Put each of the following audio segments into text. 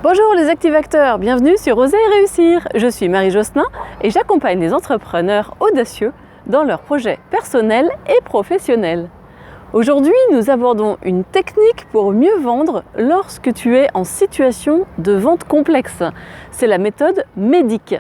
Bonjour les activateurs, bienvenue sur Oser et réussir. Je suis Marie Josselin et j'accompagne les entrepreneurs audacieux dans leurs projets personnels et professionnels. Aujourd'hui, nous abordons une technique pour mieux vendre lorsque tu es en situation de vente complexe. C'est la méthode MEDDIC.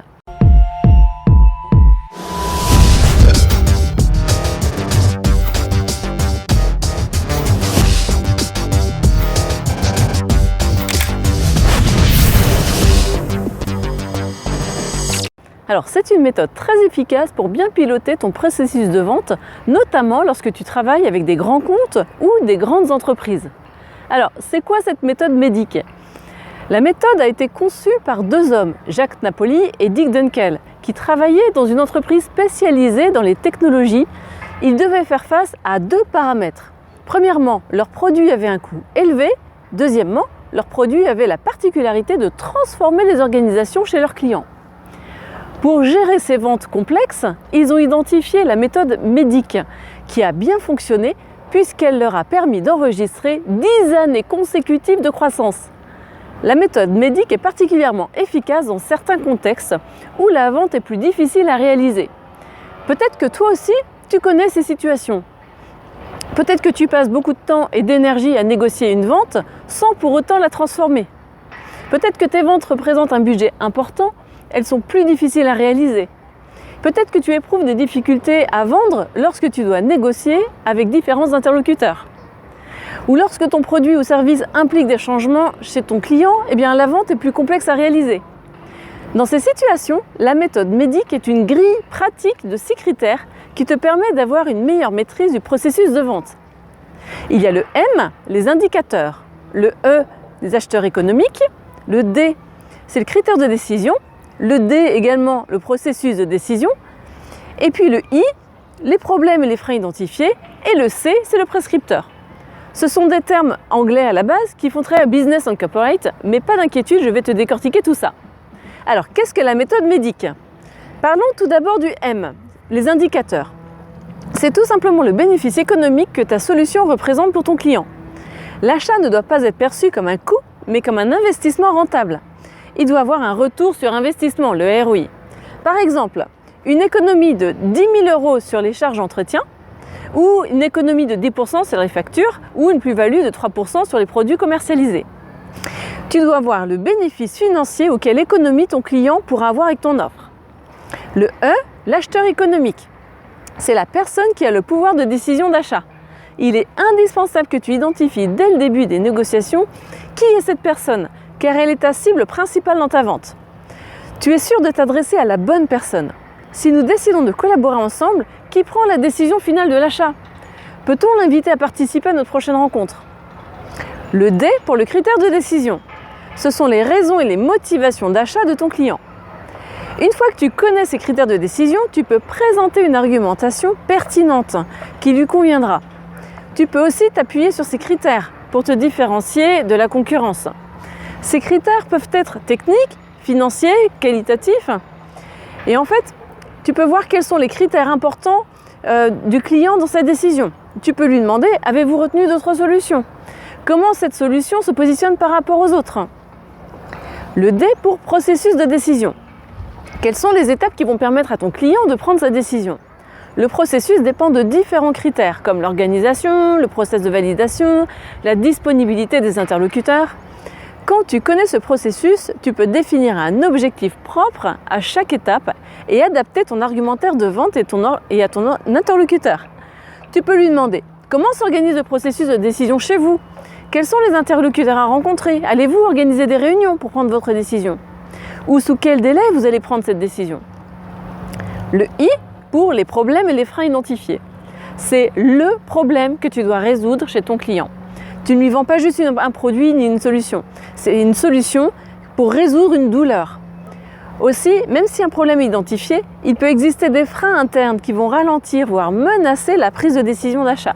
Alors, c'est une méthode très efficace pour bien piloter ton processus de vente, notamment lorsque tu travailles avec des grands comptes ou des grandes entreprises. Alors, c'est quoi cette méthode MEDDIC ? La méthode a été conçue par deux hommes, Jacques Napoli et Dick Dunkel, qui travaillaient dans une entreprise spécialisée dans les technologies. Ils devaient faire face à deux paramètres. Premièrement, leurs produits avaient un coût élevé. Deuxièmement, leurs produits avaient la particularité de transformer les organisations chez leurs clients. Pour gérer ces ventes complexes, ils ont identifié la méthode MEDDIC qui a bien fonctionné puisqu'elle leur a permis d'enregistrer 10 années consécutives de croissance. La méthode MEDDIC est particulièrement efficace dans certains contextes où la vente est plus difficile à réaliser. Peut-être que toi aussi, tu connais ces situations. Peut-être que tu passes beaucoup de temps et d'énergie à négocier une vente sans pour autant la transformer. Peut-être que tes ventes représentent un budget important. Elles sont plus difficiles à réaliser. Peut-être que tu éprouves des difficultés à vendre lorsque tu dois négocier avec différents interlocuteurs. Ou lorsque ton produit ou service implique des changements chez ton client, la vente est plus complexe à réaliser. Dans ces situations, la méthode MEDDIC est une grille pratique de 6 critères qui te permet d'avoir une meilleure maîtrise du processus de vente. Il y a le M, les indicateurs, le E, les acheteurs économiques, le D, c'est le critère de décision, le D également, le processus de décision, et puis le I, les problèmes et les freins identifiés, et le C, c'est le prescripteur. Ce sont des termes anglais à la base qui font très business and corporate, mais pas d'inquiétude, je vais te décortiquer tout ça. Alors, qu'est-ce que la méthode MEDDIC ? Parlons tout d'abord du M, les indicateurs. C'est tout simplement le bénéfice économique que ta solution représente pour ton client. L'achat ne doit pas être perçu comme un coût, mais comme un investissement rentable. Il doit avoir un retour sur investissement, le ROI. Par exemple, une économie de 10 000 € sur les charges d'entretien, ou une économie de 10% sur les factures, ou une plus-value de 3% sur les produits commercialisés. Tu dois voir le bénéfice financier auquel économie ton client pourra avoir avec ton offre. Le E, l'acheteur économique. C'est la personne qui a le pouvoir de décision d'achat. Il est indispensable que tu identifies dès le début des négociations qui est cette personne, car elle est ta cible principale dans ta vente. Tu es sûr de t'adresser à la bonne personne. Si nous décidons de collaborer ensemble, qui prend la décision finale de l'achat ? Peut-on l'inviter à participer à notre prochaine rencontre ? Le D pour le critère de décision. Ce sont les raisons et les motivations d'achat de ton client. Une fois que tu connais ces critères de décision, tu peux présenter une argumentation pertinente qui lui conviendra. Tu peux aussi t'appuyer sur ces critères pour te différencier de la concurrence. Ces critères peuvent être techniques, financiers, qualitatifs. Et en fait, tu peux voir quels sont les critères importants du client dans sa décision. Tu peux lui demander, avez-vous retenu d'autres solutions ? Comment cette solution se positionne par rapport aux autres ? Le D pour processus de décision. Quelles sont les étapes qui vont permettre à ton client de prendre sa décision ? Le processus dépend de différents critères, comme l'organisation, le process de validation, la disponibilité des interlocuteurs. Quand tu connais ce processus, tu peux définir un objectif propre à chaque étape et adapter ton argumentaire de vente et à ton interlocuteur. Tu peux lui demander comment s'organise le processus de décision chez vous ? Quels sont les interlocuteurs à rencontrer ? Allez-vous organiser des réunions pour prendre votre décision ? Ou sous quel délai vous allez prendre cette décision ? Le I pour les problèmes et les freins identifiés. C'est le problème que tu dois résoudre chez ton client. Tu ne lui vends pas juste un produit ni une solution. C'est une solution pour résoudre une douleur. Aussi, même si un problème est identifié, il peut exister des freins internes qui vont ralentir, voire menacer la prise de décision d'achat.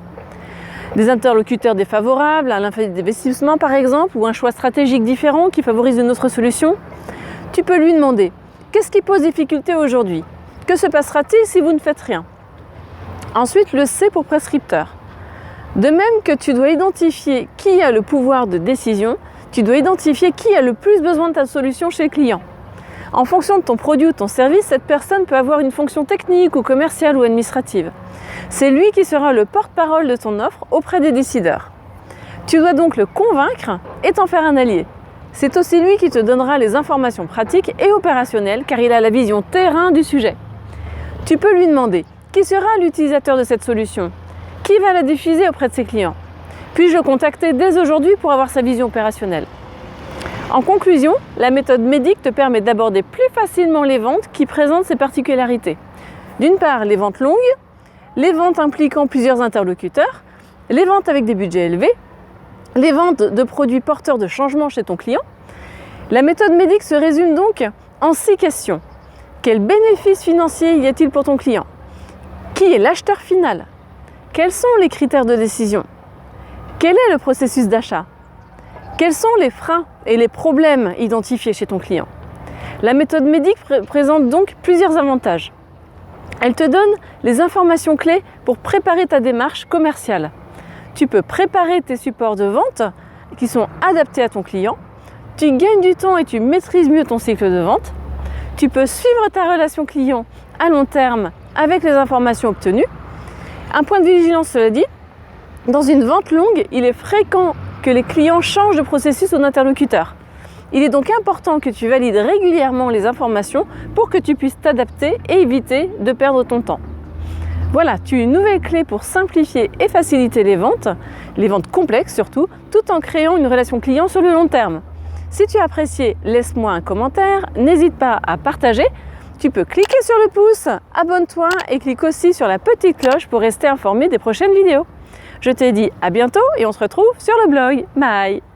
Des interlocuteurs défavorables, un investissement par exemple, ou un choix stratégique différent qui favorise une autre solution. Tu peux lui demander « Qu'est-ce qui pose difficulté aujourd'hui ? Que se passera-t-il si vous ne faites rien ?» Ensuite, le C pour prescripteur. De même que tu dois identifier qui a le pouvoir de décision, Tu dois identifier qui a le plus besoin de ta solution chez le client. En fonction de ton produit ou ton service, cette personne peut avoir une fonction technique ou commerciale ou administrative. C'est lui qui sera le porte-parole de ton offre auprès des décideurs. Tu dois donc le convaincre et t'en faire un allié. C'est aussi lui qui te donnera les informations pratiques et opérationnelles car il a la vision terrain du sujet. Tu peux lui demander qui sera l'utilisateur de cette solution, qui va la diffuser auprès de ses clients. Puis-je le contacter dès aujourd'hui pour avoir sa vision opérationnelle. En conclusion, la méthode MEDDIC te permet d'aborder plus facilement les ventes qui présentent ces particularités. D'une part, les ventes longues, les ventes impliquant plusieurs interlocuteurs, les ventes avec des budgets élevés, les ventes de produits porteurs de changement chez ton client. La méthode MEDDIC se résume donc en 6 questions. Quels bénéfices financiers y a-t-il pour ton client? Qui est l'acheteur final? Quels sont les critères de décision? Quel est le processus d'achat? Quels sont les freins et les problèmes identifiés chez ton client? La méthode MEDDIC présente donc plusieurs avantages. Elle te donne les informations clés pour préparer ta démarche commerciale. Tu peux préparer tes supports de vente qui sont adaptés à ton client. Tu gagnes du temps et tu maîtrises mieux ton cycle de vente. Tu peux suivre ta relation client à long terme avec les informations obtenues. Un point de vigilance, cela dit, dans une vente longue, il est fréquent que les clients changent de processus ou d'interlocuteur. Il est donc important que tu valides régulièrement les informations pour que tu puisses t'adapter et éviter de perdre ton temps. Voilà, tu as une nouvelle clé pour simplifier et faciliter les ventes complexes surtout, tout en créant une relation client sur le long terme. Si tu as apprécié, laisse-moi un commentaire, n'hésite pas à partager. Tu peux cliquer sur le pouce, abonne-toi et clique aussi sur la petite cloche pour rester informé des prochaines vidéos. Je te dis à bientôt et on se retrouve sur le blog. Bye!